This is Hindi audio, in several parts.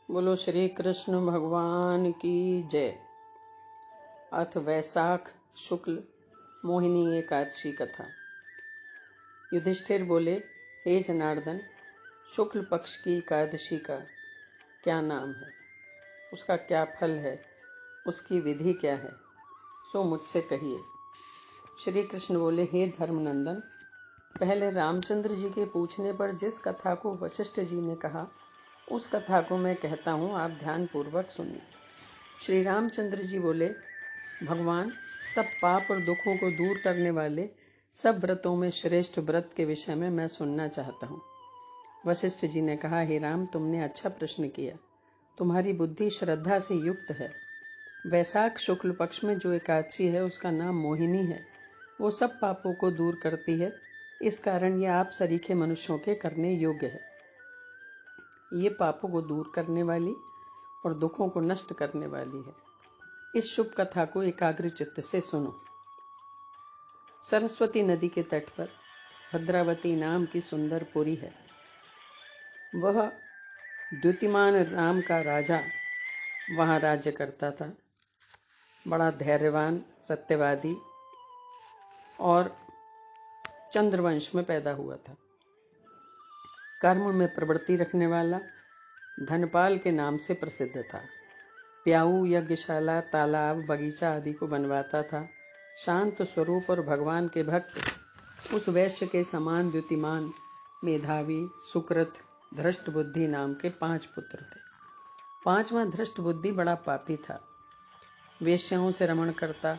बोलो श्री कृष्ण भगवान की जय। अथ वैशाख शुक्ल मोहिनी एकादशी कथा। युधिष्ठिर बोले, हे जनार्दन, शुक्ल पक्ष की एकादशी का क्या नाम है, उसका क्या फल है, उसकी विधि क्या है, सो मुझसे कहिए। श्री कृष्ण बोले, हे धर्मनंदन, पहले रामचंद्र जी के पूछने पर जिस कथा को वशिष्ठ जी ने कहा उस कथा को मैं कहता हूँ, आप ध्यान पूर्वक सुनिए। श्री रामचंद्र जी बोले, भगवान, सब पाप और दुखों को दूर करने वाले सब व्रतों में श्रेष्ठ व्रत के विषय में मैं सुनना चाहता हूँ। वशिष्ठ जी ने कहा, हे राम, तुमने अच्छा प्रश्न किया, तुम्हारी बुद्धि श्रद्धा से युक्त है। वैशाख शुक्ल पक्ष में जो एकादशी है उसका नाम मोहिनी है। वो सब पापों को दूर करती है, इस कारण यह आप सरीखे मनुष्यों के करने योग्य है। ये पापों को दूर करने वाली और दुखों को नष्ट करने वाली है। इस शुभ कथा को एकाग्र चित्त से सुनो। सरस्वती नदी के तट पर भद्रावती नाम की सुंदर पुरी है। वह द्युतिमान नाम का राजा वहां राज्य करता था। बड़ा धैर्यवान, सत्यवादी और चंद्रवंश में पैदा हुआ था। कर्म में प्रवृत्ति रखने वाला, धनपाल के नाम से प्रसिद्ध था। प्याऊ, यज्ञशाला, तालाब, बगीचा आदि को बनवाता था। शांत स्वरूप और भगवान के भक्त उस वैश्य के समान द्युतिमान, मेधावी, सुकृत, धृष्ट बुद्धि नाम के 5 पुत्र थे। 5वां धृष्ट बुद्धि बड़ा पापी था। वेश्याओं से रमण करता,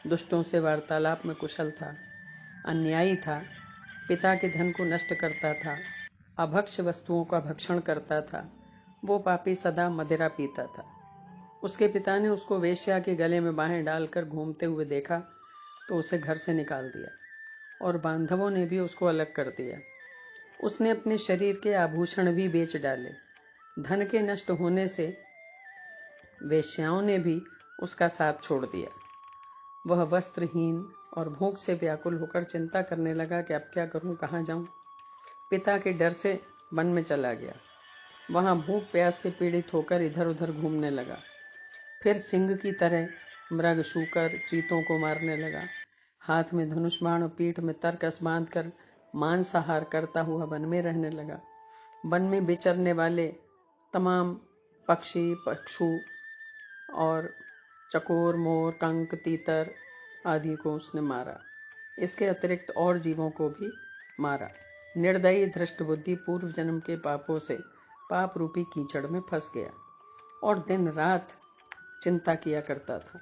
दुष्टों से वार्तालाप में कुशल था, अन्यायी था, पिता के धन को नष्ट करता था, अभक्ष्य वस्तुओं का भक्षण करता था। वो पापी सदा मदिरा पीता था। उसके पिता ने उसको वेश्या के गले में बाहें डालकर घूमते हुए देखा तो उसे घर से निकाल दिया और बांधवों ने भी उसको अलग कर दिया। उसने अपने शरीर के आभूषण भी बेच डाले। धन के नष्ट होने से वेश्याओं ने भी उसका साथ छोड़ दिया। वह वस्त्रहीन और भूख से व्याकुल होकर चिंता करने लगा कि अब क्या करूं, कहाँ जाऊं। पिता के डर से वन में चला गया। वहां भूख प्यास से पीड़ित होकर इधर उधर घूमने लगा। फिर सिंह की तरह मृग, शूकर, चीतों को मारने लगा। हाथ में धनुष बाण और पीठ में तरकस बांधकर मांसाहार करता हुआ वन में रहने लगा। वन में विचरने वाले तमाम पक्षी, पक्षु और चकोर, मोर, कंक, तीतर आदि को उसने मारा। इसके अतिरिक्त और जीवों को भी मारा। निर्दयी धृष्ट बुद्धि पूर्व जन्म के पापों से पाप रूपी कीचड़ में फंस गया और दिन रात चिंता किया करता था।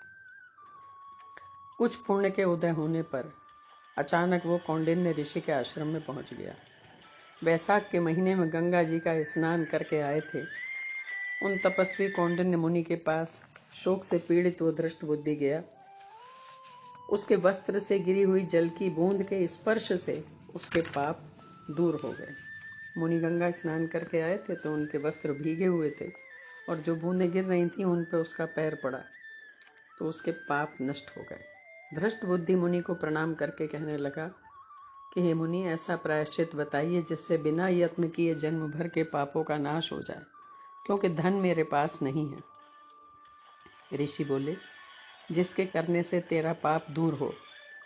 कुछ पुण्य के उदय होने पर अचानक वो कौंडिन्य ऋषि के आश्रम में पहुंच गया। वैशाख के महीने में गंगा जी का स्नान करके आए थे। उन तपस्वी कौंडिन्य मुनि के पास शोक से पीड़ित वो धृष्ट बुद्धि गया। उसके वस्त्र से गिरी हुई जल की बूंद के स्पर्श से उसके पाप दूर हो गए। मुनि गंगा स्नान करके आए थे तो उनके वस्त्र भीगे हुए थे और जो बूंदें गिर रही थी उन पर उसका पैर पड़ा तो उसके पाप नष्ट हो गए। धृष्ट बुद्धि मुनि को प्रणाम करके कहने लगा कि हे मुनि, ऐसा प्रायश्चित बताइए जिससे बिना यत्न किए जन्म भर के पापों का नाश हो जाए, क्योंकि धन मेरे पास नहीं है। ऋषि बोले, जिसके करने से तेरा पाप दूर हो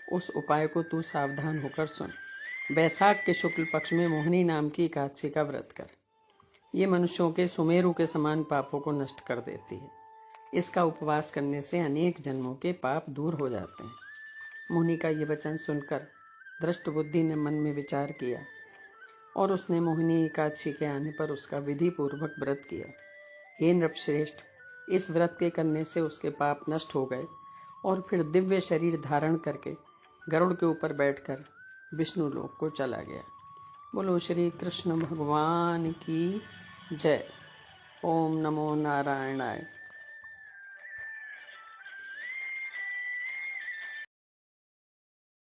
उस उपाय को तू सावधान होकर सुन। वैशाख के शुक्ल पक्ष में मोहिनी नाम की एकादशी का व्रत कर। ये मनुष्यों के सुमेरु के समान पापों को नष्ट कर देती है। इसका उपवास करने से अनेक जन्मों के पाप दूर हो जाते हैं। मुनि का ये वचन सुनकर धृष्ट बुद्धि ने मन में विचार किया और उसने मोहिनी एकादशी के आने पर उसका विधि पूर्वक व्रत किया। हे नृपश्रेष्ठ, इस व्रत के करने से उसके पाप नष्ट हो गए और फिर दिव्य शरीर धारण करके गरुड़ के ऊपर बैठकर विष्णु लोक को चला गया। बोलो श्री कृष्ण भगवान की जय। ओम नमो नारायणाय।